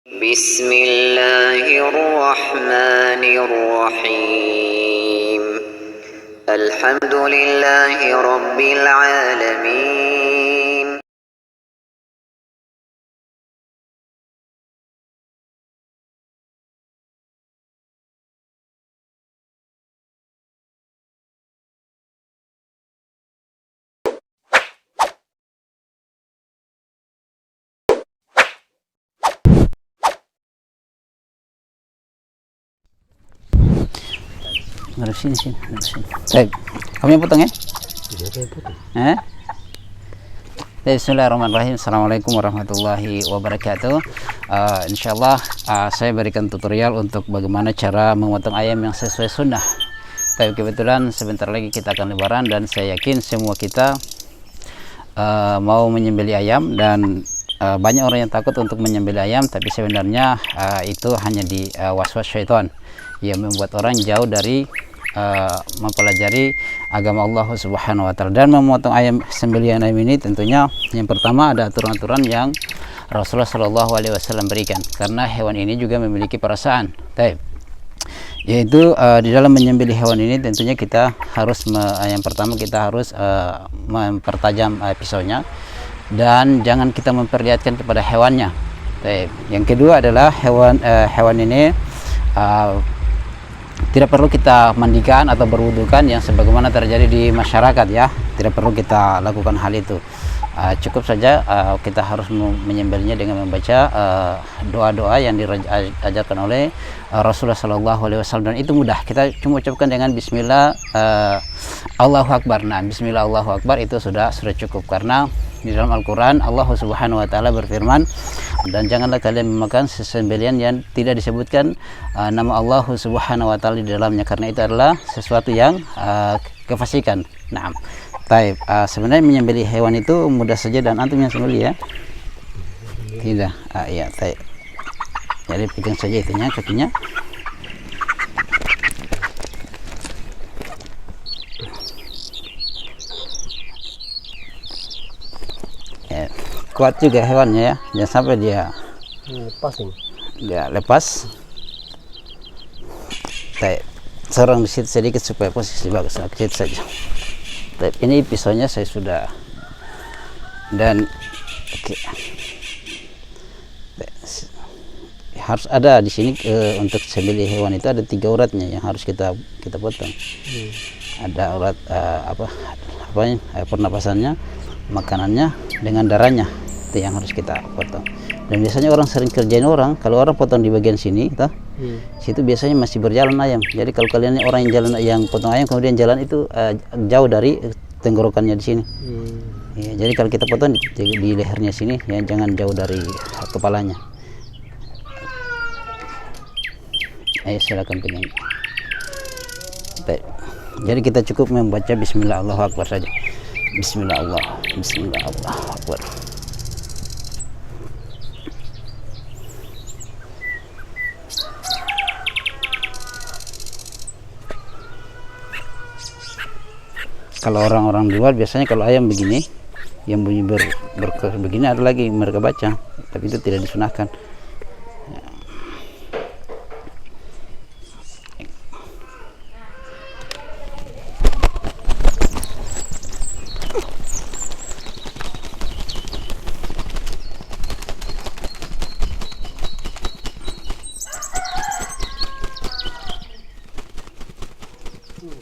بسم الله الرحمن الرحيم الحمد لله رب العالمين Harus sini. Baik, kamu yang potong ya? Iya, saya potong. Bismillahirrahmanirrahim. Assalamualaikum warahmatullahi wabarakatuh. Insyaallah saya berikan tutorial untuk bagaimana cara memotong ayam yang sesuai sunnah. Tapi kebetulan sebentar lagi kita akan lebaran dan saya yakin semua kita mau menyembelih ayam dan banyak orang yang takut untuk menyembelih ayam, tapi sebenarnya itu hanya di waswas syaitan yang membuat orang jauh dari mempelajari agama Allah Subhanahu wa taala. Dan memotong ayam sembelihan ayam ini tentunya yang pertama ada aturan-aturan yang Rasulullah Shallallahu alaihi wasallam berikan, karena hewan ini juga memiliki perasaan. Yaitu di dalam menyembelih hewan ini tentunya kita harus yang pertama kita harus mempertajam pisaunya dan jangan kita memperlihatkan kepada hewannya. Yang kedua adalah hewan ini tidak perlu kita mandikan atau berwudukan yang sebagaimana terjadi di masyarakat ya. Tidak perlu kita lakukan hal itu. Cukup saja kita harus menyembelihnya dengan membaca doa-doa yang diajarkan oleh Rasulullah Shallallahu alaihi wasallam, dan itu mudah. Kita cuma ucapkan dengan Bismillah Allahu Akbar. Nah, Bismillah Allahu Akbar itu sudah cukup, karena di dalam Al-Quran Allah Subhanahu wa taala berfirman, dan janganlah kalian memakan sembelihan yang tidak disebutkan nama Allah Subhanahu wa taala di dalamnya, karena itu adalah sesuatu yang kefasikan. Nah, sebenarnya menyembelih hewan itu mudah saja dan antum yang sembelih ya. Tidak, ya, jadi pegang saja itunya, kakinya. Kuat juga hewannya ya, jangan sampai dia Lepas ini. Dia lepas. Serang di situ sedikit supaya posisi bagus, sedikit saja. Ini pisaunya saya sudah, dan harus ada di sini untuk sembelih hewan itu ada 3 uratnya yang harus kita potong. Ada urat pernapasannya, makanannya, dengan darahnya, itu yang harus kita potong. Dan biasanya orang sering kerjain orang, kalau orang potong di bagian sini, situ biasanya masih berjalan ayam. Jadi kalau kalian orang yang potong ayam kemudian jalan itu jauh dari tenggorokannya di sini. Ya, jadi kalau kita potong di lehernya sini, ya jangan jauh dari kepalanya. Ayo silakan pegang. Jadi kita cukup membaca Bismillah Allahu Akbar saja. Bismillah Allahu Akbar. Kalau orang-orang luar biasanya kalau ayam begini yang bunyi begini ada lagi mereka baca, tapi itu tidak disunahkan.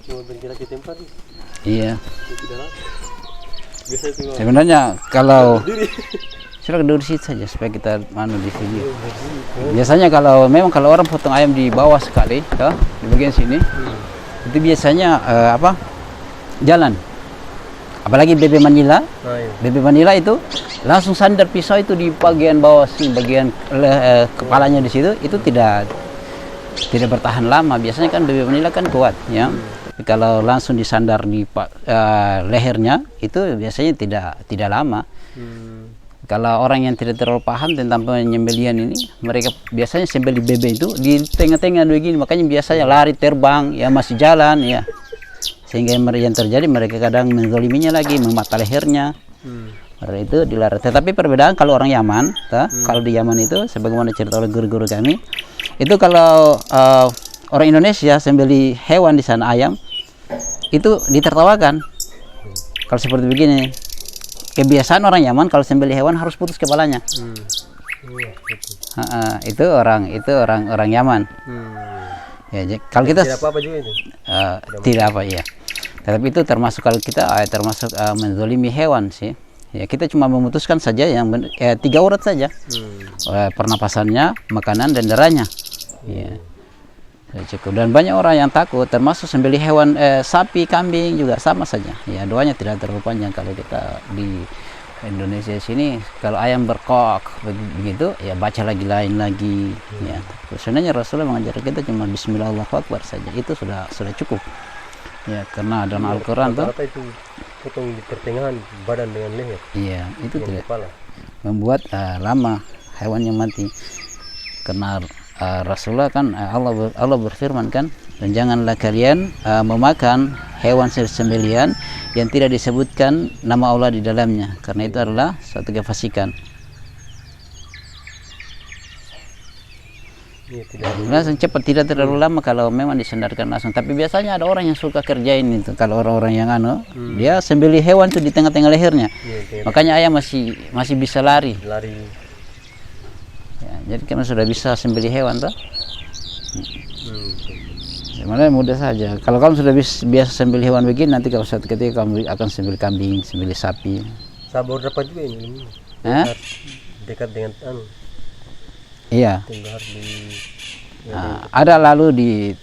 Cuma bergerak di tempat. Iya. Sebenarnya kalau silakan duduk di situ saja supaya kita di sini. Biasanya kalau orang potong ayam di bawah sekali, di bagian sini, itu biasanya jalan. Apalagi bebek Manila. Bebek Manila itu langsung sandar pisau itu di bagian bawah sini, bagian kepalanya di situ, itu tidak bertahan lama. Biasanya kan bebek Manila kan kuat ya. Tapi kalau langsung disandar di lehernya itu biasanya tidak lama. Kalau orang yang tidak terlalu paham tentang penyembelihan ini, mereka biasanya sembelih bebek itu di tengah-tengah begini, makanya biasanya lari terbang ya, masih jalan ya, sehingga yang terjadi mereka kadang menzoliminya lagi, memata lehernya. Itu dilarang. Tetapi perbedaan kalau orang Yaman, kalau di Yaman itu sebagaimana cerita oleh guru-guru kami, itu kalau orang Indonesia sembeli hewan di sana ayam, itu ditertawakan. Kalau seperti begini, kebiasaan orang Yaman kalau sembeli hewan harus putus kepalanya. Itu orang Yaman. Ya, kalau kita tidak apa-apa juga itu. tidak apa ya. Tetapi itu termasuk kalau kita termasuk menzolimi hewan sih. Ya, kita cuma memutuskan saja yang 3 urat saja. Pernapasannya, makanan dan darahnya. Ya. Cukup. Dan banyak orang yang takut, termasuk sembelih hewan sapi, kambing juga sama saja. Ya, doanya tidak terlalu panjang. Kalau kita di Indonesia sini, kalau ayam berkok begitu, ya baca lagi lain lagi. Ya. Sebenarnya Rasulullah mengajar kita cuma Bismillah Allahu Akbar saja. Itu sudah cukup. Ya, karena dalam Al-Quran tuh itu potong di pertengahan badan dengan leher. Iya, itu tidak Kepala. membuat lama hewan yang mati. Karena Rasulullah kan Allah berfirman kan, dan janganlah kalian memakan hewan sembelihan yang tidak disebutkan nama Allah di dalamnya, karena itu adalah suatu kefasikan. Iya, tidak. Langsung cepat, tidak terlalu lama kalau memang disandarkan langsung. Tapi biasanya ada orang yang suka kerjain itu. Kalau orang-orang yang dia sembelih hewan itu di tengah-tengah lehernya. Iya, Makanya ayam masih bisa lari. Ya, jadi karena sudah bisa sembelih hewan tuh. Sebenarnya mudah saja. Kalau kamu sudah biasa sembelih hewan begini, nanti kalau suatu ketika kamu akan sembelih kambing, sembelih sapi. Sabar dapat juga ini. Dekat dengan Iya. harus di Ada lalu di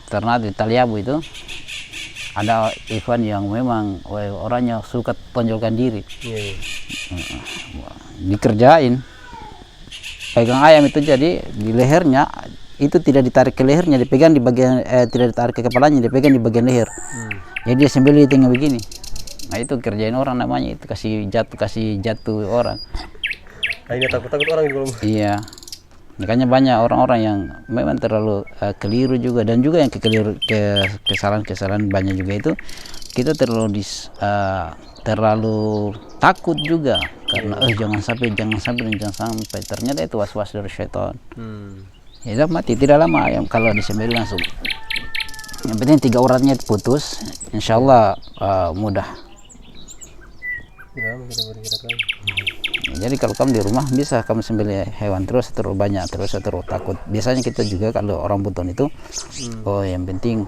Ternate di Taliabu itu ada Ivan yang memang orangnya suka tonjolkan diri. Iya. Dikerjain pegang ayam itu, jadi di lehernya itu tidak ditarik ke lehernya, dipegang di bagian tidak ditarik ke kepalanya, dipegang di bagian leher. Jadi dia sembelih di tengah begini. Nah, itu kerjain orang namanya, itu kasih jatuh orang. Hanya takut orang belum. Iya. Makanya banyak orang-orang yang memang terlalu keliru juga, dan juga yang kesalahan banyak juga itu kita terlalu takut juga karena jangan sampai ternyata itu was-was dari syaitan. Ya udah mati tidak lama ayam kalau disembelih langsung. Yang penting 3 uratnya putus, insyaallah mudah. Jadi kalau kamu di rumah bisa kamu sembelih hewan terus banyak terus takut. Biasanya kita juga kalau orang Buton itu yang penting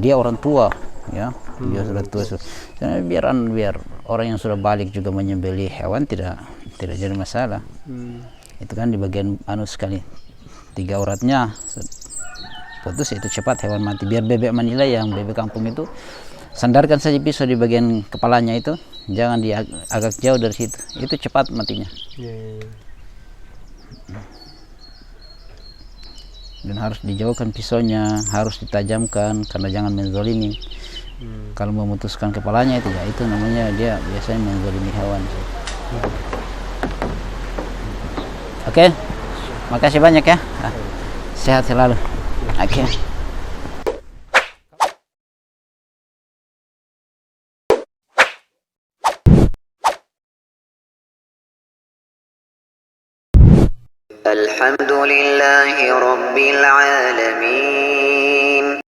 dia orang tua ya, dia sudah tua. Biar orang yang sudah balik juga menyembelih hewan tidak jadi masalah. Itu kan di bagian sekali 3 uratnya putus, itu cepat hewan mati. Biar bebek menilai, yang bebek kampung itu sandarkan saja pisau di bagian kepalanya itu, jangan agak jauh dari situ, itu cepat matinya. Dan harus dijauhkan pisaunya, harus ditajamkan karena jangan menzolimi. Kalau memutuskan kepalanya itu ya, itu namanya dia biasanya menzolimi hewan. Oke, makasih banyak ya. Sehat selalu. Oke. الحمد لله رب العالمين